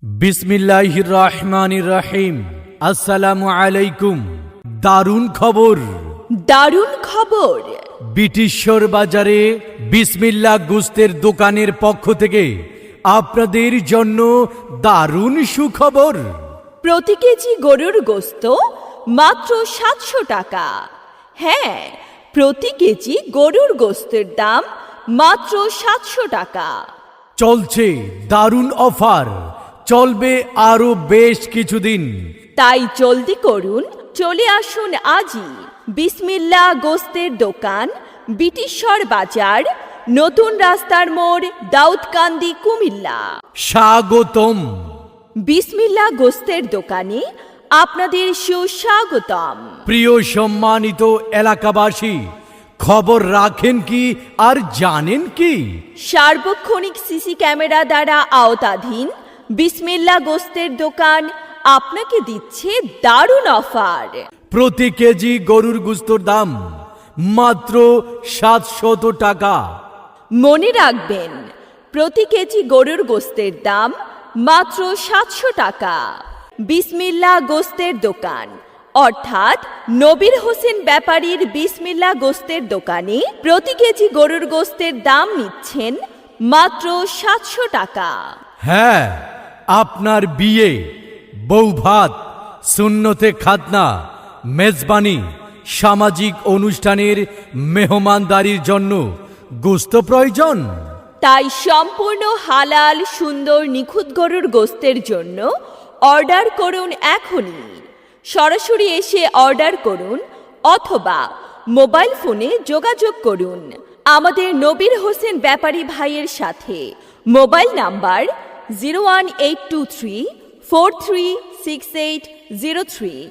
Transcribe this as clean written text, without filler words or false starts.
বিসমিল্লাহির রহমানির রহিম। আসসালামু আলাইকুম। দারুণ খবর, দারুণ খবর। বিটিশ্বর বাজারে বিসমিল্লাহ গোস্তের দোকানের পক্ষ থেকে আপনাদের জন্য দারুণ সুখবর। প্রতি কেজি গরুর গোস্ত মাত্র 700 টাকা। হ্যাঁ, প্রতি কেজি গরুর গোস্তের দাম মাত্র 700 টাকা। চলছে দারুণ অফার, চলবে আরো বেশ কিছুদিন। তাই জলদি করুন, চলে আসুন আজই বিসমিল্লাহ গোস্তের দোকান, বিটিশ্বর বাজার, নতুন রাস্তার মোড়, দাউদকান্দি, কুমিল্লা। স্বাগতম। বিসমিল্লাহ গোস্তের দোকানে আপনাদের সুস্বাগতম। প্রিয় সম্মানিত এলাকাবাসী, খবর রাখেন কি আর জানেন কি? সার্বক্ষণিক সিসি ক্যামেরা দ্বারা আওতাধীন বিসমিল্লাহ গোস্তের দোকান আপনাকে দিচ্ছে দারুণ অফার। প্রতি কেজি গরুর গোস্তর দাম মাত্র 700 টাকা। মনে রাখবেন, প্রতি কেজি গরুর গোস্তের দাম মাত্র 700 টাকা। বিসমিল্লাহ গোস্তের দোকান অর্থাৎ নবীর হোসেন ব্যাপারীর বিসমিল্লাহ গোস্তের দোকানে প্রতি কেজি গরুর গোস্তের দাম নিচ্ছেন মাত্র 700 টাকা। হ্যাঁ, আপনার বিয়ে, বৌভাত, সুন্নতে খাতনা, মেজবানি, সামাজিক অনুষ্ঠানের মেহমানদারির জন্য গোস্ত প্রয়োজন। তাই সম্পূর্ণ হালাল, সুন্দর, নিখুঁত গরুর গোস্তের জন্য অর্ডার করুন এখনই। সরাসরি এসে অর্ডার করুন অথবা মোবাইল ফোনে যোগাযোগ করুন আমাদের নবীর হোসেন ব্যাপারী ভাইয়ের সাথে। Mobile number 01823 436803।